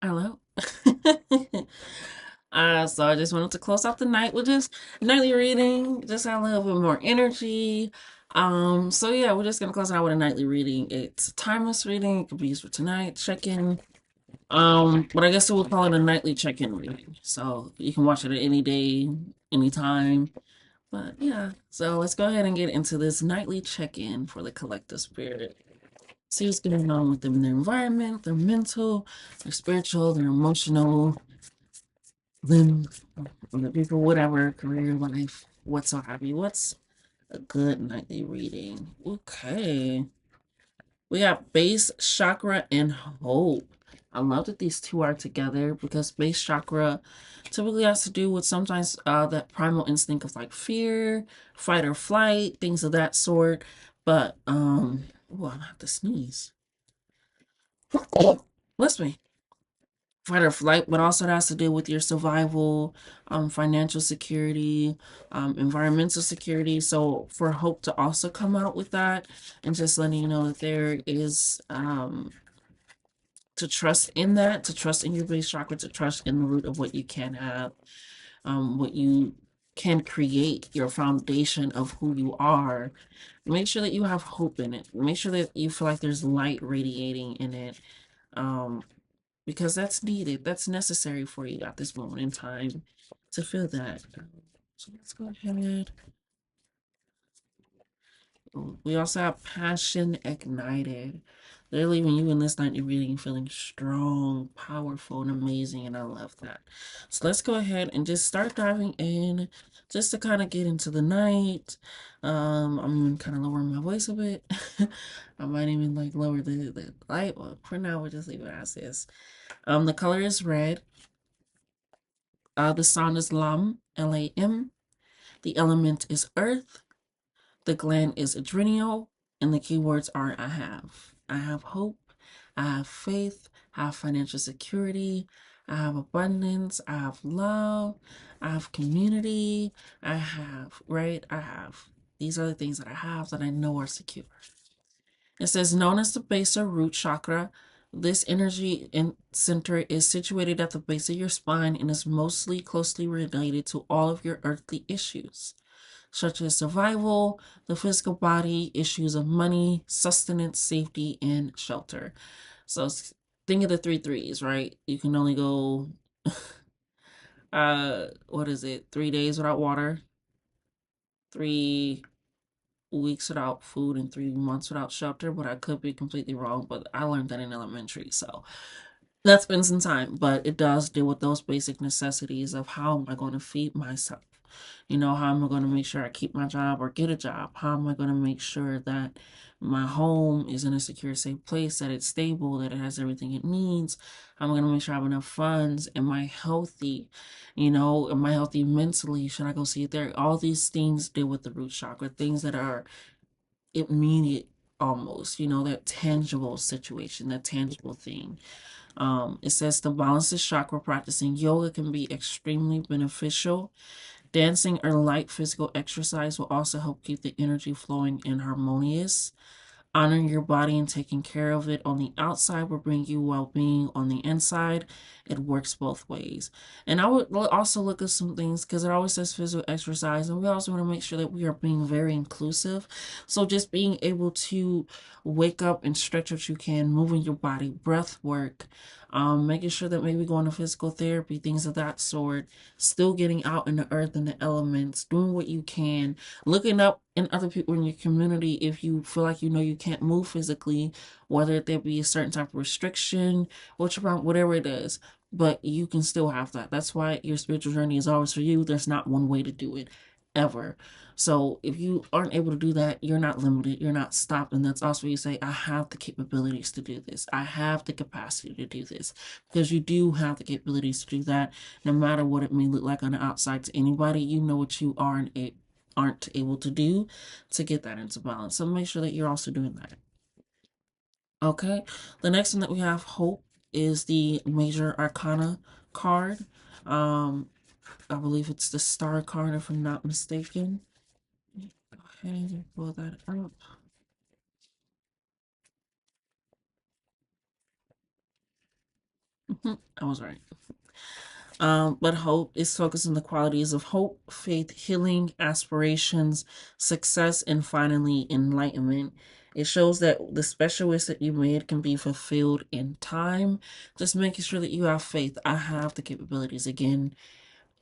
Hello. So I just wanted to close out the night with just nightly reading, just have a little bit more energy. So yeah, we're just gonna close it out with a nightly reading. It's a timeless reading, it could be used for tonight, check-in. But I guess we'll call it a nightly check-in reading. So you can watch it at any day, anytime. But yeah, so let's go ahead and get into this nightly check-in for the collective spirit. See what's going on with them in their environment, their mental, their spiritual, their emotional, them, the people, whatever, career, life, whatsoever. What's a good nightly reading? Okay. We got base chakra and hope. I love that these two are together because base chakra typically has to do with sometimes that primal instinct of like fear, fight or flight, things of that sort. But oh, I have to sneeze. Bless me. Fight or flight, but also that has to do with your survival, financial security, environmental security. So for hope to also come out with that and just letting you know that there is to trust in that, to trust in your base chakra, to trust in the root of what you can have, what you can create, your foundation of who you are. Make sure that you have hope in it. Make sure that you feel like there's light radiating in it. Um, because that's needed. That's necessary for you at this moment in time to feel that. So let's go ahead. We also have passion ignited. They're leaving you in this nightly reading feeling strong, powerful, and amazing, and I love that. So let's go ahead and just start diving in, just to kind of get into the night. I'm kind of lowering my voice a bit. I might even like lower the light, but for now we'll just leave it as is. The color is red. The sound is lam, Lam. The element is earth. The gland is adrenal. And the keywords are I have. I have hope. I have faith. I have financial security. I have abundance. I have love. I have community. I have, right? I have. These are the things that I have that I know are secure. It says, known as the base or root chakra, this energy center is situated at the base of your spine and is mostly closely related to all of your earthly issues, such as survival, the physical body, issues of money, sustenance, safety, and shelter. So think of the three threes, right? You can only go, what is it, 3 days without water, 3 weeks without food and 3 months without shelter, but I could be completely wrong. But I learned that in elementary, so that's been some time. But it does deal with those basic necessities of how am I going to feed myself? You know, how am I going to make sure I keep my job or get a job? How am I going to make sure that my home is in a secure, safe place, that it's stable, that it has everything it needs? How am I going to make sure I have enough funds? Am I healthy? You know, am I healthy mentally? Should I go see a therapist? All these things deal with the root chakra, things that are immediate almost, you know, that tangible situation, that tangible thing. It says to balance the chakra, practicing yoga can be extremely beneficial. Dancing or light physical exercise will also help keep the energy flowing and harmonious. Honoring your body and taking care of it on the outside will bring you well being on the inside. It works both ways. And I would also look at some things because it always says physical exercise, and we also want to make sure that we are being very inclusive. So just being able to wake up and stretch what you can, moving your body, breath work, making sure that maybe going to physical therapy, things of that sort, still getting out in the earth and the elements, doing what you can, looking up in other people in your community if you feel like you know you can't move physically, whether there be a certain type of restriction, whatever it is, but you can still have that. That's why your spiritual journey is always for you. There's not one way to do it ever. So if you aren't able to do that, you're not limited, you're not stopped. And that's also where you say, I have the capabilities to do this. I have the capacity to do this. Because you do have the capabilities to do that. No matter what it may look like on the outside to anybody, you know what you are and aren't able to do to get that into balance. So make sure that you're also doing that. Okay. The next one that we have, hope, is the major arcana card. Um, I believe it's the star card, if I'm not mistaken. Go ahead and pull that up. I was right. But hope is focused on the qualities of hope, faith, healing, aspirations, success, and finally enlightenment. It shows that the special wish that you made can be fulfilled in time. Just making sure that you have faith. I have the capabilities. Again,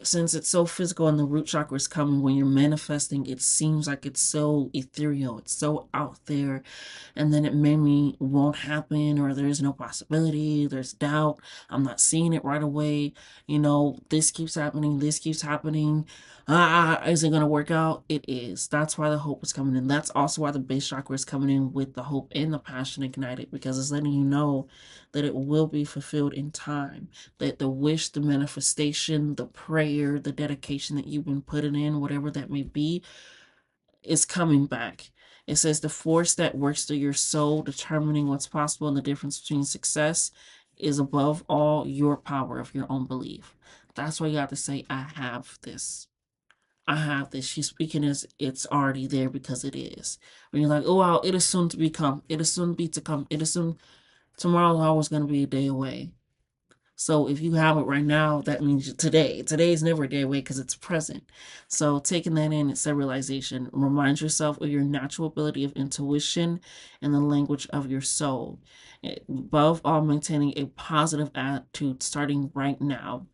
since it's so physical and the root chakra is coming, when you're manifesting, it seems like it's so ethereal, it's so out there, and then it maybe won't happen, or there's no possibility, there's doubt, I'm not seeing it right away, this keeps happening, this keeps happening. Is it going to work out? It is. That's why the hope is coming in. That's also why the base chakra is coming in with the hope and the passion ignited, because it's letting you know that it will be fulfilled in time, that the wish, the manifestation, the prayer, the dedication that you've been putting in, whatever that may be, is coming back. It says the force that works through your soul, determining what's possible and the difference between success, is above all your power of your own belief. That's why you have to say, I have this. I have this. She's speaking as it's already there, because it is. When you're like, oh wow, it is soon to become, it is soon be to come, it is soon, tomorrow's always going to be a day away. So if you have it right now, that means today. Today is never a day away because it's present. So taking that in, it's a realization. Remind yourself of your natural ability of intuition and the language of your soul. Above all, maintaining a positive attitude starting right now,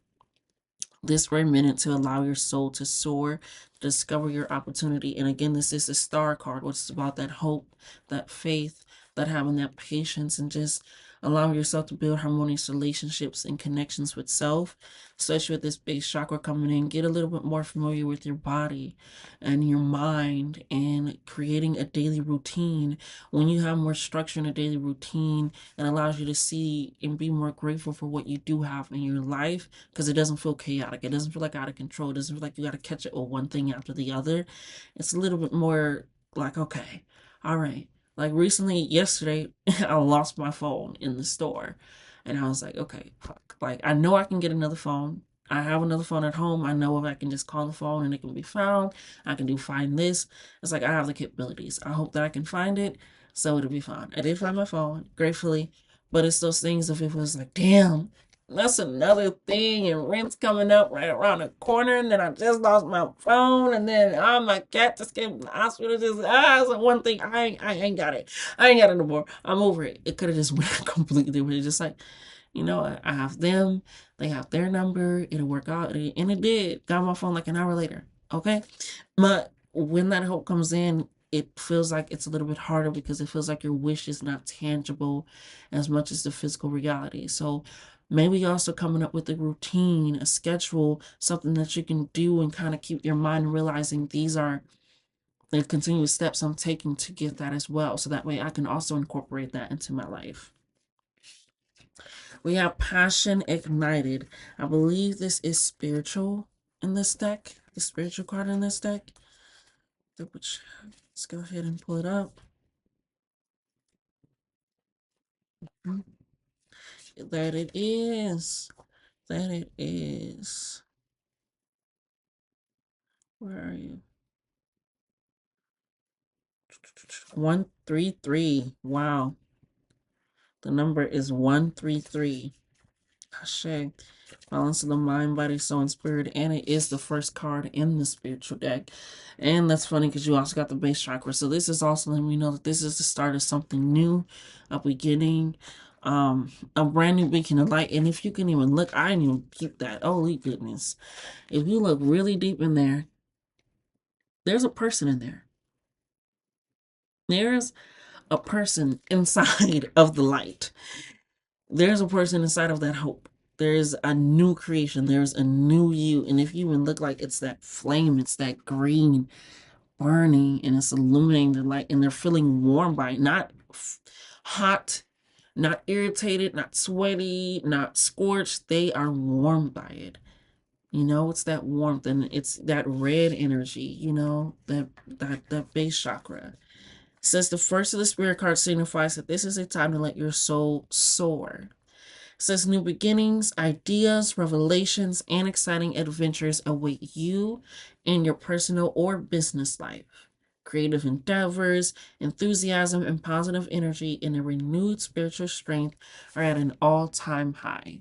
this very minute, to allow your soul to soar, discover your opportunity. And again, this is the star card, which is about that hope, that faith, that having that patience, and just allowing yourself to build harmonious relationships and connections with self, especially with this base chakra coming in. Get a little bit more familiar with your body and your mind, and creating a daily routine. When you have more structure in a daily routine, it allows you to see and be more grateful for what you do have in your life, because it doesn't feel chaotic. It doesn't feel like out of control. It doesn't feel like you got to catch it with one thing after the other. It's a little bit more like, okay, all right. Like recently, yesterday, I lost my phone in the store. And I was like, okay, fuck. Like, I know I can get another phone. I have another phone at home. I know if I can just call the phone and it can be found. I can do find this. It's like I have the capabilities. I hope that I can find it, so it'll be fine. I did find my phone, gratefully. But it's those things of, it was like, damn, that's another thing, and rent's coming up right around the corner, and then I just lost my phone, and then my cat just came to the hospital. It's like one thing. I ain't got it. I ain't got it no more. I'm over it. It could have just went completely different. It's just like, I have them. They have their number. It'll work out, and it did. Got my phone like an hour later. Okay, but when that hope comes in, it feels like it's a little bit harder, because it feels like your wish is not tangible as much as the physical reality. So maybe also coming up with a routine, a schedule, something that you can do, and kind of keep your mind realizing these are the continuous steps I'm taking to get that as well. So that way I can also incorporate that into my life. We have passion ignited. I believe this is spiritual in this deck, the spiritual card in this deck. Let's go ahead and pull it up. That it is. That it is. Where are you? 133. Wow. The number is 133. Ashe. Balance of the mind, body, soul, and spirit. And it is the first card in the spiritual deck. And that's funny because you also got the base chakra. So this is also letting me know that this is the start of something new, a beginning, a brand new beacon of light. And if you can even look, I didn't even keep that. Holy goodness. If you look really deep in there, there's a person in there. There's a person inside of the light. There's a person inside of that hope. There's a new creation. There's a new you. And if you even look, like it's that flame, it's that green burning, and it's illuminating the light, and they're feeling warm by it. Not hot, not irritated, not sweaty, not scorched. They are warmed by it. It's that warmth, and it's that red energy, that base chakra. Says the first of the spirit card signifies that this is a time to let your soul soar. Says new beginnings, ideas, revelations, and exciting adventures await you in your personal or business life. Creative endeavors, enthusiasm, and positive energy in a renewed spiritual strength are at an all-time high.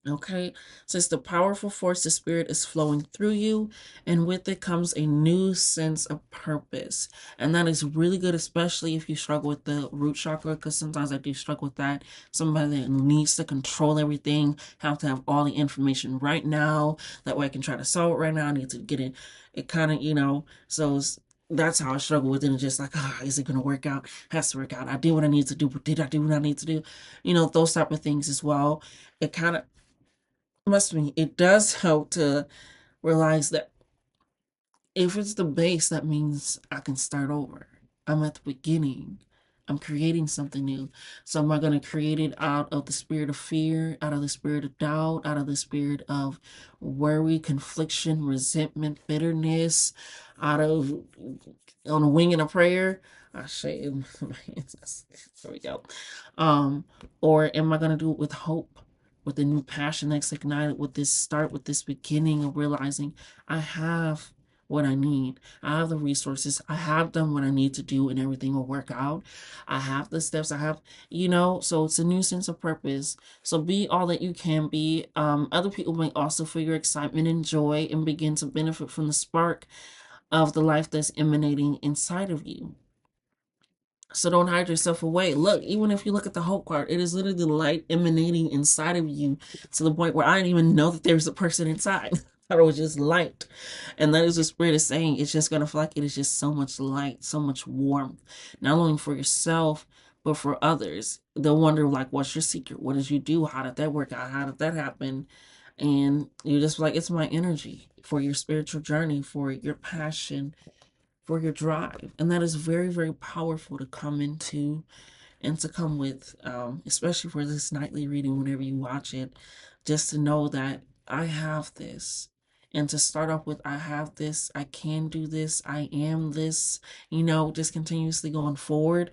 Okay, since the powerful force of spirit is flowing through you, and with it comes a new sense of purpose. And that is really good, especially if you struggle with the root chakra, because sometimes I do struggle with that. Somebody that needs to control everything, have to have all the information right now. That way I can try to solve it right now. I need to get it, it kind of, so that's how I struggle with it. And just like, is it going to work out? Has to work out. I did what I need to do, but did I do what I need to do? Those type of things as well. It kind of must be, it does help to realize that if it's the base, that means I can start over. I'm at the beginning. I'm creating something new. So am I going to create it out of the spirit of fear, out of the spirit of doubt, out of the spirit of worry, confliction, resentment, bitterness, out of on a wing and a prayer? I say, there we go. Or am I going to do it with hope, with a new passion that's ignited, with this start, with this beginning of realizing I have what I need. I have the resources. I have done what I need to do and everything will work out. I have the steps. I have, so it's a new sense of purpose. So be all that you can be. Other people may also feel your excitement and joy and begin to benefit from the spark of the life that's emanating inside of you. So don't hide yourself away. Look, even if you look at the hope card, it is literally the light emanating inside of you to the point where I didn't even know that there's a person inside. I thought it was just light. And that is the spirit is saying it's just going to feel like it is just so much light, so much warmth, not only for yourself, but for others. They'll wonder, like, what's your secret? What did you do? How did that work out? How did that happen? And you're just like, it's my energy for your spiritual journey, for your passion, for your drive. And that is very, very powerful to come into and to come with, especially for this nightly reading, whenever you watch it, just to know that I have this. And to start off with, I have this, I can do this, I am this, just continuously going forward,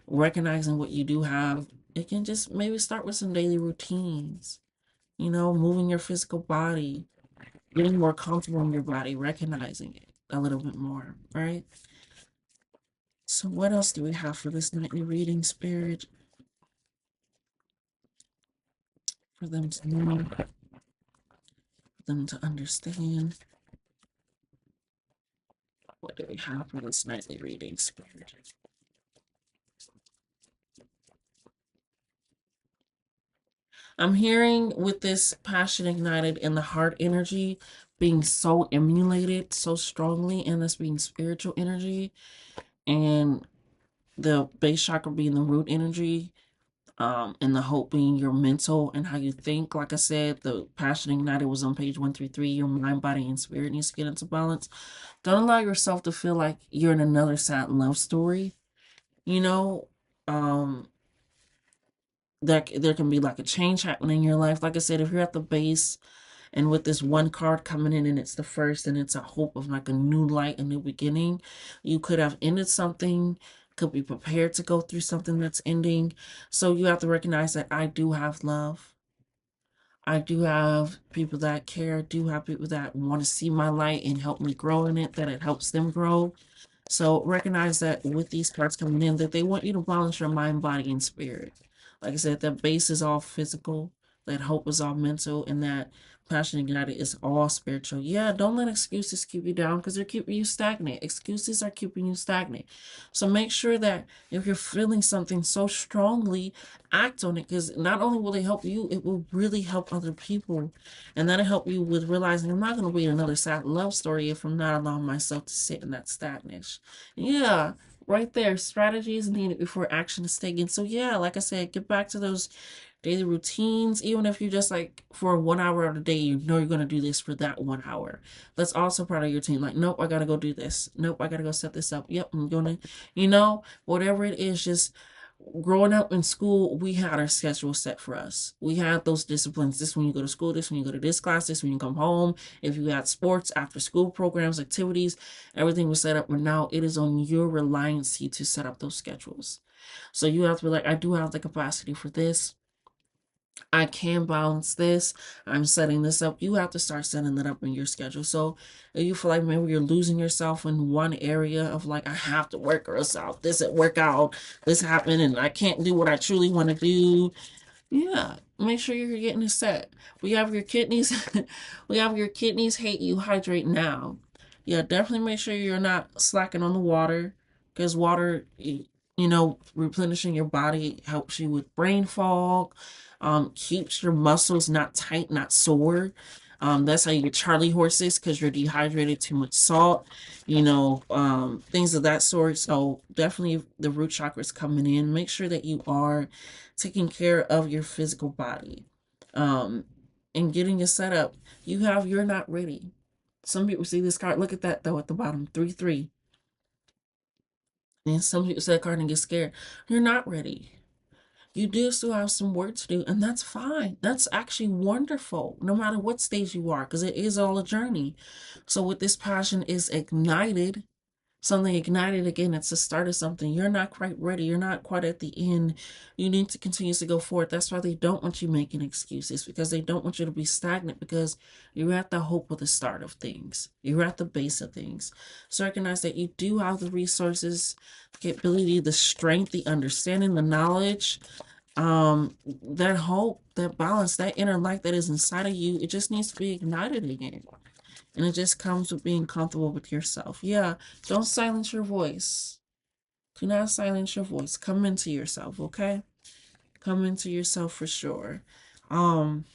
recognizing what you do have. It can just maybe start with some daily routines, moving your physical body, getting more comfortable in your body, recognizing it a little bit more, right? So what else do we have for this nightly reading, Spirit? For them to know, for them to understand. What do we have for this nightly reading, Spirit? I'm hearing with this passion ignited in the heart energy being so emulated so strongly, and this being spiritual energy, and the base chakra being the root energy, and the hope being your mental and how you think. Like I said, the passion ignited was on page 133. Your mind, body, and spirit needs to get into balance. Don't allow yourself to feel like you're in another sad love story. You know, um, that there can be like a change happening in your life. Like I said, if you're at the base and with this one card coming in and it's the first and it's a hope of like a new light, a new beginning, you could have ended something, could be prepared to go through something that's ending. So you have to recognize that I do have love. I do have people that care, do have people that want to see my light and help me grow in it, that it helps them grow. So recognize that with these cards coming in, that they want you to balance your mind, body, and spirit. Like I said, that base is all physical, that hope is all mental, and that passion ignited is all spiritual. Yeah, don't let excuses keep you down because they're keeping you stagnant. Excuses are keeping you stagnant. So make sure that if you're feeling something so strongly, act on it, because not only will it help you, it will really help other people. And that'll help you with realizing I'm not going to read another sad love story if I'm not allowing myself to sit in that stagnation. Yeah, right there. Strategy is needed before action is taken. So yeah, like I said, get back to those daily routines. Even if you just like for 1 hour of the day, you know you're gonna do this for that 1 hour. That's also part of your routine. Like, nope, I gotta go do this. Nope, I gotta go set this up. Yep, I'm gonna, whatever it is, just growing up in school, we had our schedule set for us. We had those disciplines. This when you go to school, this when you go to this class, this when you come home. If you had sports, after school programs, activities, everything was set up. But now it is on your reliancy to set up those schedules. So you have to be like, I do have the capacity for this. I can balance this. I'm setting this up. You have to start setting that up in your schedule. So if you feel like maybe you're losing yourself in one area of like, I have to work out, this at work out, this happened, and I can't do what I truly want to do. Yeah, make sure you're getting it set. We have your kidneys, we have your kidneys hate you. Hydrate now. Yeah, definitely make sure you're not slacking on the water, because water, replenishing your body helps you with brain fog, keeps your muscles not tight, not sore. That's how you get Charlie horses because you're dehydrated, too much salt, things of that sort. So definitely the root chakras coming in. Make sure that you are taking care of your physical body, um, and getting it set up. You're not ready. Some people see this card. Look at that though at the bottom, 3-3. And some people see that card and get scared. You're not ready. You do still have some work to do, and that's fine. That's actually wonderful, no matter what stage you are, because it is all a journey. So, with this passion is ignited, something ignited again, it's the start of something. You're not quite ready, you're not quite at the end. You need to continue to go forward. That's why they don't want you making excuses, because they don't want you to be stagnant, because you're at the hope of the start of things, you're at the base of things. So recognize that you do have the resources, the capability, the strength, the understanding, the knowledge, that hope, that balance, that inner light that is inside of you. It just needs to be ignited again. And it just comes with being comfortable with yourself. Yeah, don't silence your voice. Do not silence your voice. Come into yourself, okay? Come into yourself for sure. Um,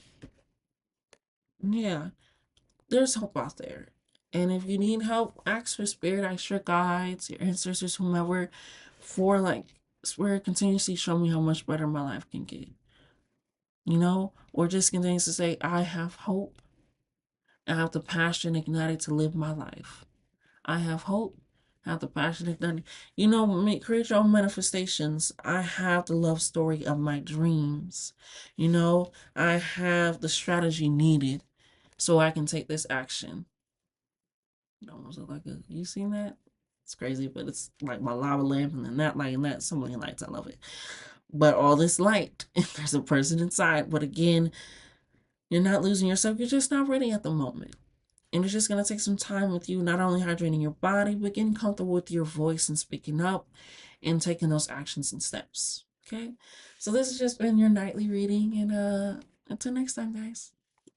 yeah, there's hope out there. And if you need help, ask for spirit, ask your guides, your ancestors, whomever, for like spirit continuously show me how much better my life can get. Or just continues to say, I have hope. I have the passion ignited to live my life. I have hope. I have the passion ignited. Create your own manifestations. I have the love story of my dreams. I have the strategy needed so I can take this action. It almost look like you seen that? It's crazy, but it's like my lava lamp and then that light and that. So many lights. I love it. But all this light, there's a person inside. But again, you're not losing yourself. You're just not ready at the moment. And it's just going to take some time with you, not only hydrating your body, but getting comfortable with your voice and speaking up and taking those actions and steps. Okay? So this has just been your nightly reading. And until next time, guys.